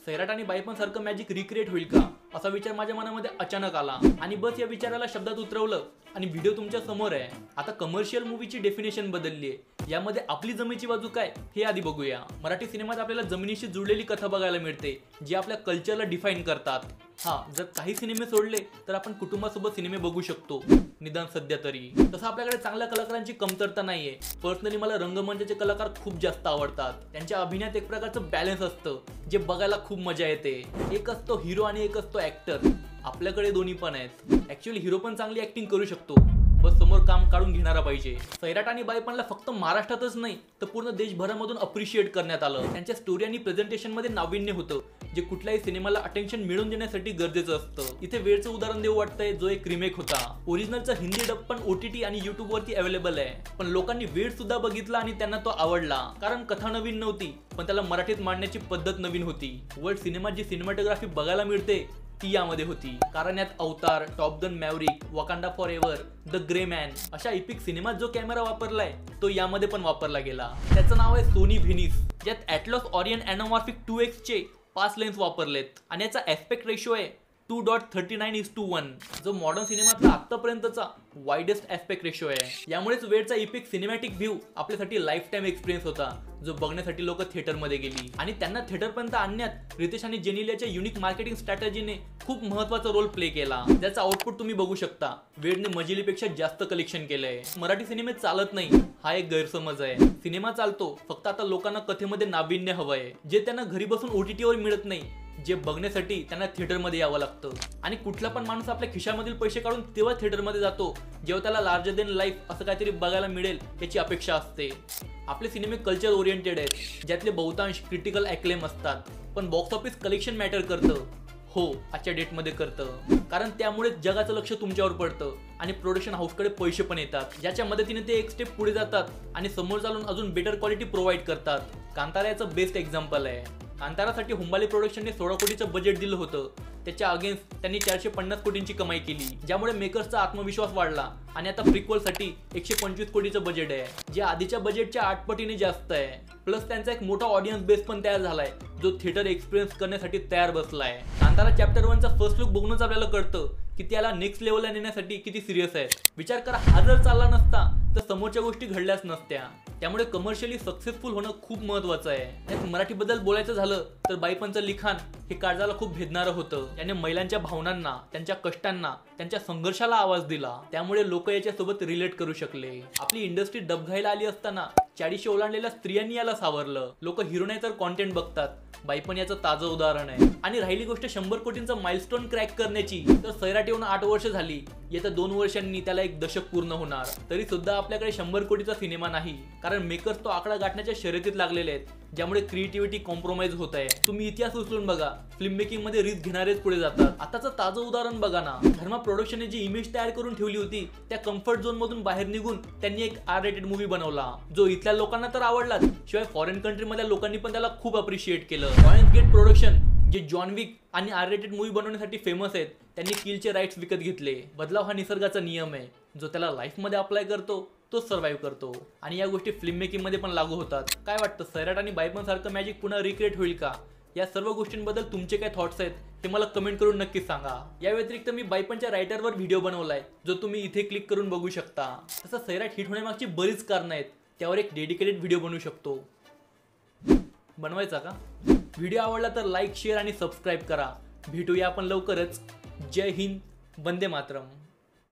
सैराट आणि बाईपण सारखं magic recreate होईल का असा विचार माझ्या मनामध्ये अचानक आला आणि बस या विचाराला शब्दात उतरवलं आणि व्हिडिओ तुमच्या समोर आहे। आता कमर्शियल मूवीची डेफिनेशन बदलली आहे। यामध्ये आपली जमिनीची बाजू काय हे आधी बघूया। मराठी सिनेमात आपल्याला जमिनीशी जुळलेली कथा बघायला मिळते जी आपल्या कल्चरला डिफाईन करतात। जर काही सिनेमे सोडले तर आपण कुटुंबासोबत सिनेमे बघू शकतो, निदान सध्या तरी। तसं आपल्याकडे चांगल्या कलाकारांची कमतरता नाहीये। पर्सनली मला रंगमंचाचे कलाकार खूप जास्त आवडतात। त्यांच्या अभिनयात एक प्रकारचं बॅलन्स असतं जे बघायला खूप मजा येते। एक असतो हिरो आणि एक असतो ऍक्टर। आपल्याकडे दोन्ही पण आहेत। ऍक्च्युअली हिरो पण चांगली ऍक्टिंग करू शकतो, बस समोर काम काढून घेणारा पाहिजे। सैराट आणि बाईपणला फक्त महाराष्ट्रातच नाही तर पूर्ण देशभरामधून अप्रिशिएट करण्यात आलं। त्यांच्या स्टोरी आणि प्रेझेंटेशन मध्ये नाविन्य होतं जे कुठल्याही सिनेमाला अटेन्शन मिळवून देण्यासाठी गरजेचं असतं। इथे वेळचं उदाहरण देऊ वाटतंय जो एक रिमेक होता। ओरिजिनलचा हिंदी डब पण OTT आणि YouTube वरती अवेलेबल आहे, पण लोकांनी वेळ सुद्धा बघितला आणि त्यांना तो आवडला कारण कथा नवीन नव्हती पण त्याला मराठीत मांडण्याची पद्धत नवीन होती। वर्ल्ड सिनेमात जी सिनेमॅटोग्राफी बघायला मिळते ती यामध्ये होती, कारण यात Avatar, Top Gun Maverick, Wakanda forever, the Gray Man अशा इपिक सिनेमात जो कॅमेरा वापरलाय तो यामध्ये पण वापरला गेला। त्याचं नाव आहे सोनी व्हेनिस, ज्यात ॲटलॉस ऑरियन अॅनोमॉर्फिक 2x चे 5 लेन्स वापरलेत आणि याचा ॲस्पेक्ट रेशो आहे 2.39:1 जो मॉडर्न सिनेमातला आतापर्यंतचा वाइडेस्ट ॲस्पेक्ट रेशो आहे। यामुळेच वेळचा इपिक सिनेमॅटिक व्ह्यू आपल्यासाठी लाईफ टाइम एक्सपिरियन्स होता जो बघण्यासाठी लोक थिएटरमध्ये गेली आणि त्यांना थिएटरपर्यंत आणण्यात रितेश आणि जेनिलियाच्या युनिक मार्केटिंग स्ट्रॅटेजीने खूप महत्त्वाचा रोल प्ले केला, ज्याचा आउटपुट तुम्ही बघू शकता। वेळने मजिलीपेक्षा जास्त कलेक्शन केलंय। मराठी सिनेमेत चालत नाही हा एक गैरसमज आहे। सिनेमा चालतो, फक्त आता लोकांना कथेमध्ये नाविन्य हवंय जे त्यांना घरी बसून OTT वर मिळत नाही, जे बघण्यासाठी त्यांना थिएटरमध्ये यावं लागतं। आणि कुठला पण माणूस आपल्या खिशामधील पैसे काढून तेव्हा थिएटरमध्ये जातो जेव्हा त्याला लार्जर देन लाईफ असं काहीतरी बघायला मिळेल याची अपेक्षा असते। आपले सिनेमे कल्चर ओरिएंटेड आहेत, ज्यातले बहुतांश क्रिटिकल ॲक्लेम असतात, पण बॉक्स ऑफिस कलेक्शन मॅटर करतं। हो, आजच्या डेटमध्ये करतं, कारण त्यामुळे जगाचं लक्ष तुमच्यावर पडतं आणि प्रोडक्शन हाऊसकडे पैसे पण येतात, ज्याच्या मदतीने ते एक स्टेप पुढे जातात आणि समोर चालून अजून बेटर क्वालिटी प्रोव्हाइड करतात। कांतारा याचं बेस्ट एक्झाम्पल आहे। कांतारासाठी हुंबाली प्रोडक्शनने 16 कोटीचं बजेट दिलं होतं, त्याच्या अगेन्स्ट त्यांनी 450 कोटींची कमाई केली, ज्यामुळे मेकर्सचा आत्मविश्वास वाढला आणि आता प्रिक्वलसाठी 125 कोटीचं बजेट आहे जे आधीच्या बजेटच्या 8 पटीने जास्त आहे। प्लस त्यांचा एक मोठा ऑडियन्स बेस पण तयार झालाय जो थिएटर एक्सपिरियन्स करण्यासाठी तयार बसलाय। कांतारा चॅप्टर 1 चा फर्स्ट लुक बघूनच आपल्याला कळतं की त्याला नेक्स्ट लेवलला नेण्यासाठी किती सिरियस आहे। विचार करा, हा जर चालला नसता तर समोरच्या गोष्टी घडल्याच नसत्या। त्यामुळे कमर्शियली सक्सेसफुल होणं खूप महत्त्वाचं आहे। त्यात मराठीबद्दल बोलायचं झालं तर बाईपणचं लिखाण हे काळजाला खूप भेदणारं होतं। त्याने महिलांच्या भावनांना, त्यांच्या कष्टांना, त्यांच्या संघर्षाला आवाज दिला, त्यामुळे लोक याच्यासोबत रिलेट करू शकले। आपली इंडस्ट्री डबघाईला आली असताना 40 ओलांडलेल्या स्त्रियांनी याला सावरलं। लोक हिरो नाही तर कॉन्टेंट बघतात, बाईपण याचं ताजं उदाहरण आहे। आणि राहिली गोष्ट 100 कोटींचा माइलस्टोन क्रॅक करण्याची, तर सैराट येऊन 8 वर्ष झाली, येत्या 2 वर्षांनी त्याला 1 दशक पूर्ण होणार। तरी सुद्धा आपल्याकडे 100 कोटीचा सिनेमा नाही, कारण मेकर्स तो आकडा गाठण्याच्या शर्यतीत लागलेले आहेत, ज्यामुळे क्रिएटिव्हिटी कॉम्प्रोमाइज होत आहे। तुम्ही इतिहास उचलून बघा, फिल्म मेकिंग मध्ये रिस्क घेणारेच पुढे जातात। आताचं ताजं उदाहरण बघा ना, धर्मा प्रोडक्शनने जी इमेज तयार करून ठेवली होती त्या कम्फर्ट झोन मधून बाहेर निघून त्यांनी एक R-rated मूवी बनवला जो इथल्या लोकांना तर आवडलाच, शिवाय फॉरेन कंट्री मधल्या लोकांनी पण त्याला खूप अप्रिशिएट केलं। लायन्सगेट प्रोडक्शन जे जॉन विक आणि R-rated मूवी बनवण्यासाठी फेमस आहेत, त्यांनी किलचे राईट्स विकत घेतले। बदलाव हा निसर्गाचा नियम आहे, जो त्याला लाईफ मध्ये अप्लाय करतो तो सर्व्हाइव्ह करतो आणि या गोष्टी फिल्म मेकिंग मध्ये पण लागू होतात। काय वाटतं, सैराट आणि बाईपण सारखं मॅजिक पुन्हा रिक्रिएट होईल का? या सर्व गोष्टींबद्दल तुमचे काय थॉट्स आहेत ते मला कमेंट करून नक्की सांगा। या व्यतिरिक्त मी बाईपणच्या रायटरवर व्हिडिओ बनवलाय जो तुम्ही इथे क्लिक करून बघू शकता। तसं सैराट हिट होण्यामागची बरीच कारणं आहेत, त्यावर एक डेडिकेटेड व्हिडिओ बनवू शकतो। बनवायचा का? व्हिडिओ आवडला तर लाईक, शेअर आणि सबस्क्राईब करा। भेटूया आपण लवकरच। जय हिंद, वंदे मातरम।